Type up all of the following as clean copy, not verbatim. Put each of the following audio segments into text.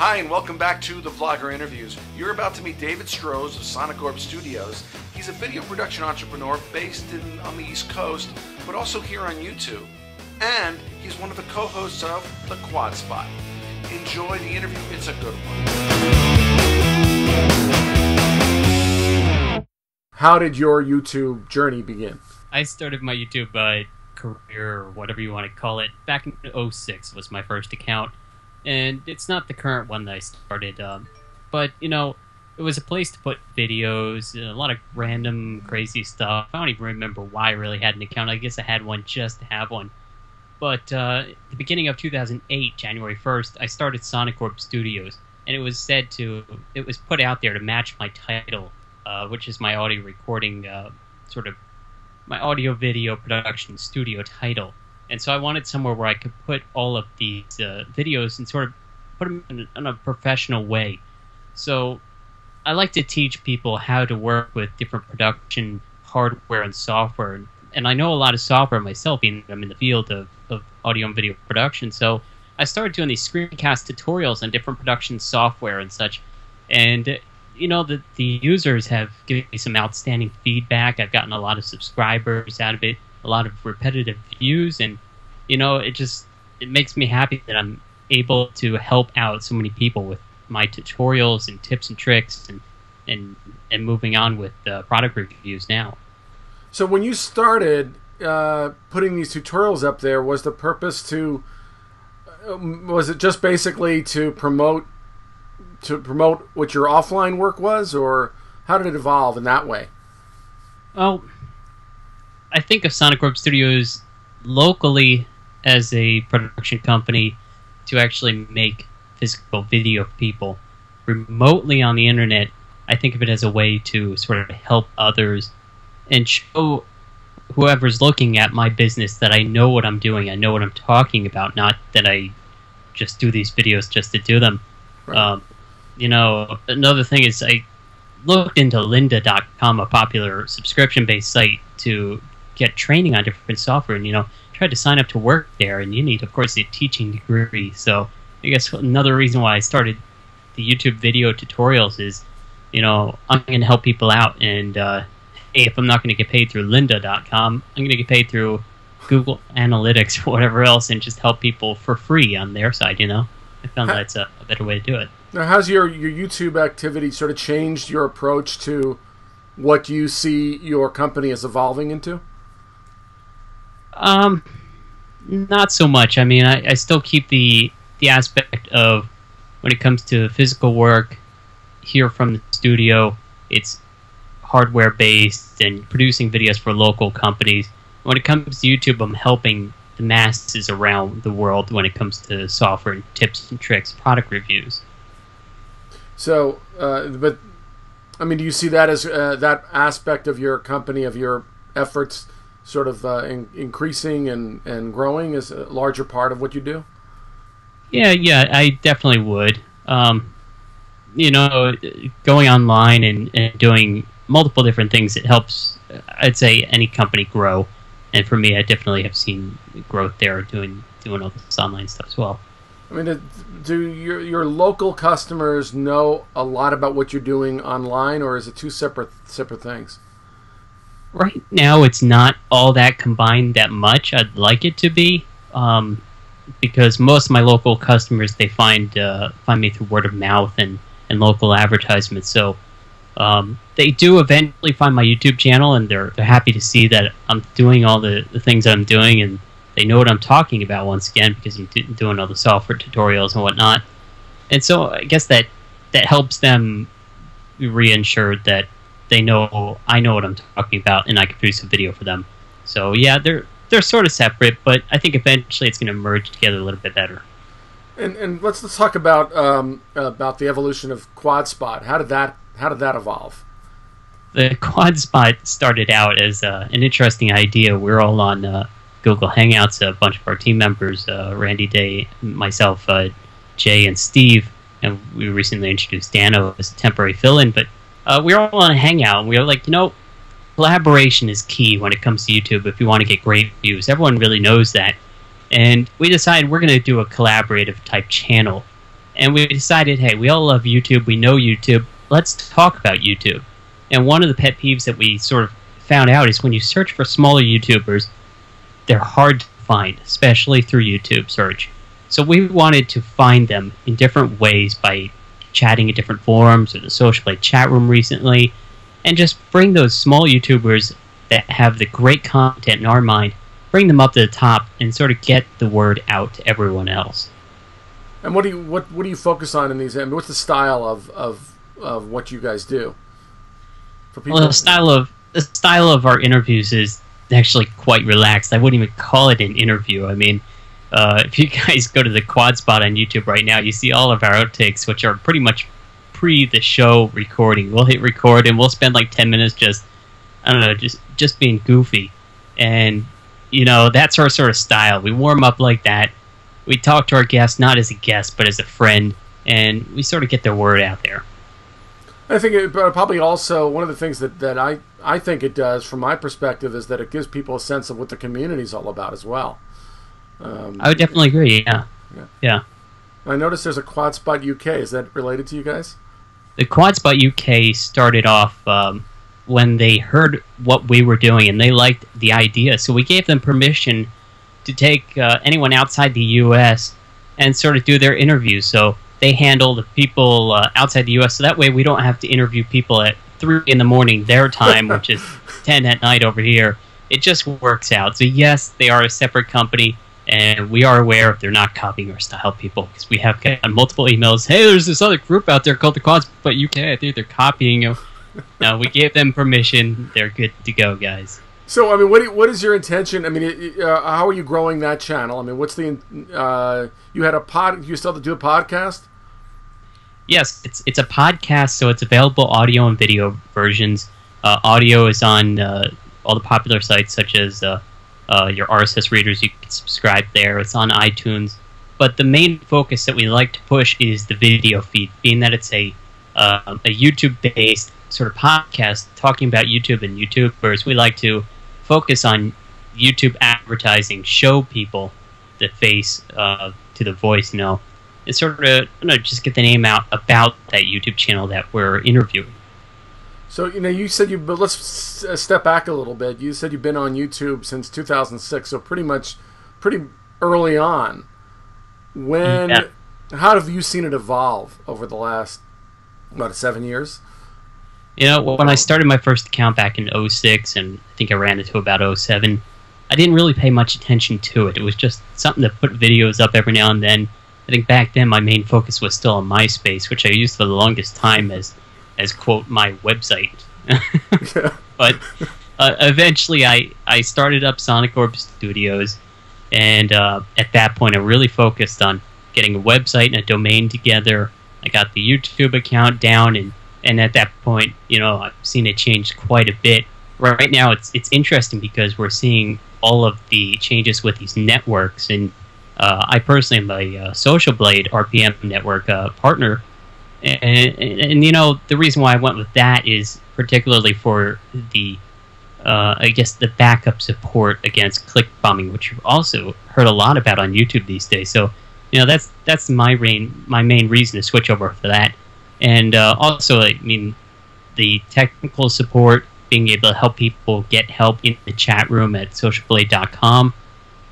Hi, and welcome back to the Vlogger Interviews. You're about to meet David Stroz of SonicOrbStudios. He's a video production entrepreneur based on the East Coast, but also here on YouTube. And he's one of the co-hosts of the QuadSpot. Enjoy the interview, it's a good one. How did your YouTube journey begin? I started my YouTube career, or whatever you want to call it, back in 2006 was my first account. And it's not the current one that I started, but, you know, it was a place to put videos, a lot of random, crazy stuff. I don't even remember why I really had an account. I guess I had one just to have one. But at the beginning of 2008, January 1st, I started SonicOrbStudios, and it was put out there to match my title, which is my audio recording, my audio-video production studio title. And so I wanted somewhere where I could put all of these videos and sort of put them in a professional way. So I like to teach people how to work with different production hardware and software. And I know a lot of software myself, being I'm in the field of audio and video production. So I started doing these screencast tutorials on different production software and such. And, you know, the users have given me some outstanding feedback. I've gotten a lot of subscribers out of it, a lot of repetitive views, and you know, it makes me happy that I'm able to help out so many people with my tutorials and tips and tricks, and moving on with product reviews now. So when you started putting these tutorials up there, was the purpose to was it just basically to promote what your offline work was, or how did it evolve in that way? Well, I think of SonicOrbStudios locally as a production company to actually make physical video for people. Remotely on the internet, I think of it as a way to sort of help others and show whoever's looking at my business that I know what I'm doing, I know what I'm talking about, not that I just do these videos just to do them. Right. You know, another thing is I looked into lynda.com, a popular subscription-based site, to get training on different software, and, you know, tried to sign up to work there, and you need, of course, a teaching degree. So I guess another reason why I started the YouTube video tutorials is, you know, I'm going to help people out, and hey, if I'm not going to get paid through lynda.com, I'm going to get paid through Google Analytics or whatever else, and just help people for free on their side, you know. I found that's a better way to do it. Now, how's your YouTube activity sort of changed your approach to what you see your company is evolving into? Not so much. I mean, I still keep the aspect of, when it comes to physical work here from the studio, it's hardware based and producing videos for local companies. When it comes to YouTube, I'm helping the masses around the world when it comes to software and tips and tricks, product reviews. So, but I mean, do you see that as that aspect of your company, of your efforts, sort of increasing and growing as a larger part of what you do? Yeah, I definitely would. You know, going online and doing multiple different things, it helps, I'd say, any company grow. And for me, I definitely have seen growth there, doing all this online stuff as well. I mean, do your local customers know a lot about what you're doing online, or is it two separate things? Right now, it's not all that combined that much. I'd like it to be, because most of my local customers, they find me through word of mouth and local advertisements. So they do eventually find my YouTube channel, and they're happy to see that I'm doing all the things I'm doing, and they know what I'm talking about once again, because I'm doing all the software tutorials and whatnot. And so I guess that helps them be reassured that they know I know what I'm talking about, and I can produce a video for them. So yeah, they're sort of separate, but I think eventually it's going to merge together a little bit better. And let's talk about the evolution of QuadSpot. How did that evolve? The QuadSpot started out as an interesting idea. We're all on Google Hangouts, a bunch of our team members, Randy Day, myself, Jay, and Steve, and we recently introduced Dano as a temporary fill-in, but we were all on a Hangout, and we were like, you know, collaboration is key when it comes to YouTube if you want to get great views. Everyone really knows that. And we decided we're going to do a collaborative type channel. And we decided, hey, we all love YouTube, we know YouTube, let's talk about YouTube. And one of the pet peeves that we sort of found out is when you search for smaller YouTubers, they're hard to find, especially through YouTube search. So we wanted to find them in different ways by chatting in different forums or the Social Blade chat room recently, and just bring those small YouTubers that have the great content in our mind, bring them up to the top and sort of get the word out to everyone else. And what do you focus on in these? I mean, what's the style of what you guys do? For people, well, the style of our interviews is actually quite relaxed. I wouldn't even call it an interview. I mean, if you guys go to the QuadSpot on YouTube right now, you see all of our outtakes, which are pretty much pre the show recording. We'll hit record and we'll spend like 10 minutes just, I don't know, just being goofy. And, you know, that's our sort of style. We warm up like that. We talk to our guests, not as a guest, but as a friend, and we sort of get the word out there. I think it probably also, one of the things that I think it does, from my perspective, is that it gives people a sense of what the community is all about as well. I would definitely agree, yeah. I noticed there's a QuadSpot UK. Is that related to you guys? The QuadSpot UK started off when they heard what we were doing, and they liked the idea. So we gave them permission to take anyone outside the U.S. and sort of do their interviews. So they handle the people outside the U.S., so that way we don't have to interview people at 3 in the morning their time, which is 10 at night over here. It just works out. So yes, they are a separate company, and we are aware if they're not copying our style, people, because we have gotten multiple emails. Hey, there's this other group out there called the QuadSpot UK. I think they're copying you. No, we gave them permission. They're good to go, guys. So, I mean, what is your intention? I mean, how are you growing that channel? I mean, what's the you had a pod? You still have to do a podcast? Yes, it's a podcast, so it's available audio and video versions. Audio is on all the popular sites such as your RSS readers. You can subscribe there. It's on iTunes. But the main focus that we like to push is the video feed, being that it's a YouTube-based sort of podcast talking about YouTube and YouTubers. We like to focus on YouTube advertising, show people the face to the voice, you know, and sort of just get the name out about that YouTube channel that we're interviewing. So, you know, you said but let's step back a little bit. You said you've been on YouTube since 2006, so pretty early on. How have you seen it evolve over the last, about 7 years? You know, when I started my first account back in 06, and I think I ran it to about 07, I didn't really pay much attention to it. It was just something to put videos up every now and then. I think back then my main focus was still on MySpace, which I used for the longest time as quote, my website. But eventually I started up SonicOrbStudios, and at that point I really focused on getting a website and a domain together. I got the YouTube account down, and at that point, you know, I've seen it change quite a bit. Right now it's interesting because we're seeing all of the changes with these networks, and I personally am a Social Blade RPM network partner. And you know, the reason why I went with that is particularly for the, I guess, the backup support against click bombing, which you've also heard a lot about on YouTube these days. So, you know, that's my main reason to switch over for that. And also, I mean, the technical support, being able to help people get help in the chat room at socialblade.com.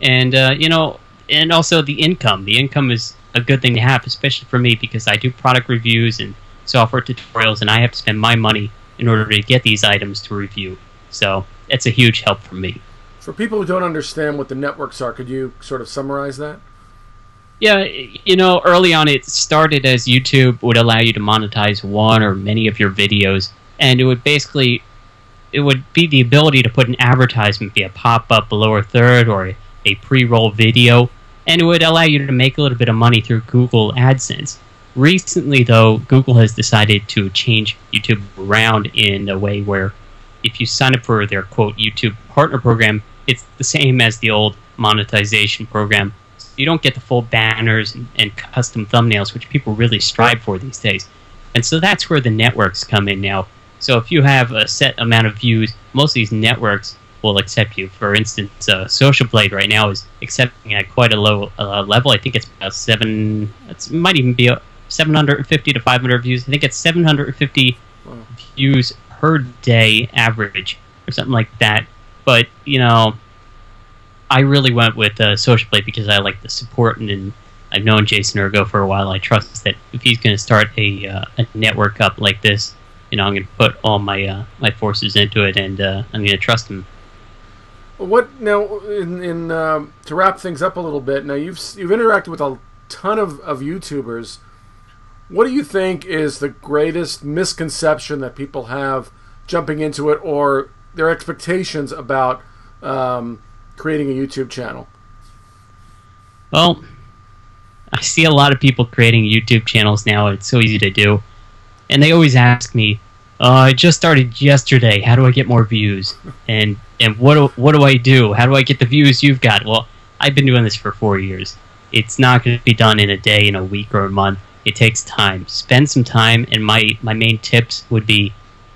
And, you know, and also the income. The income is a good thing to have, especially for me, because I do product reviews and software tutorials, and I have to spend my money in order to get these items to review. So it's a huge help for me. For people who don't understand what the networks are, could you sort of summarize that? Yeah, you know, early on it started as YouTube would allow you to monetize one or many of your videos, and it would basically, it would be the ability to put an advertisement via pop-up below a third or a pre-roll video, and it would allow you to make a little bit of money through Google AdSense. Recently, though, Google has decided to change YouTube around in a way where if you sign up for their, quote, YouTube Partner Program, it's the same as the old monetization program. You don't get the full banners and custom thumbnails, which people really strive for these days. And so that's where the networks come in now. So if you have a set amount of views, most of these networks will accept you. For instance, Social Blade right now is accepting at quite a low level. I think it's about 7. It might even be 750 to 500 views. I think it's 750 views per day average or something like that. But, you know, I really went with Social Play because I like the support, and I've known Jason Ergo for a while. I trust that if he's going to start a network up like this, you know, I'm going to put all my my forces into it, and I'm going to trust him. What now? In to wrap things up a little bit. Now you've interacted with a ton of YouTubers. What do you think is the greatest misconception that people have jumping into it, or their expectations about creating a YouTube channel? Well, I see a lot of people creating YouTube channels now. It's so easy to do. And they always ask me, I just started yesterday. How do I get more views? And what do I do? How do I get the views you've got? Well, I've been doing this for 4 years. It's not going to be done in a day, in a week, or a month. It takes time. Spend some time, and my main tips would be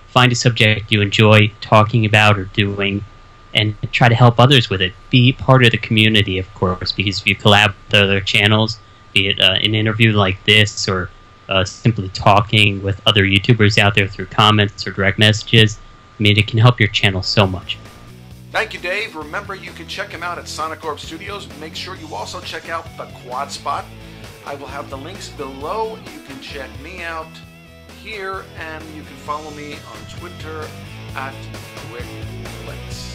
find a subject you enjoy talking about or doing, and try to help others with it. Be part of the community, of course, because if you collab with other channels, be it an interview like this or simply talking with other YouTubers out there through comments or direct messages, I mean, it can help your channel so much. Thank you, Dave. Remember, you can check him out at SonicOrbStudios. Make sure you also check out the QuadSpot. I will have the links below. You can check me out here, and you can follow me on Twitter at QuickFlix.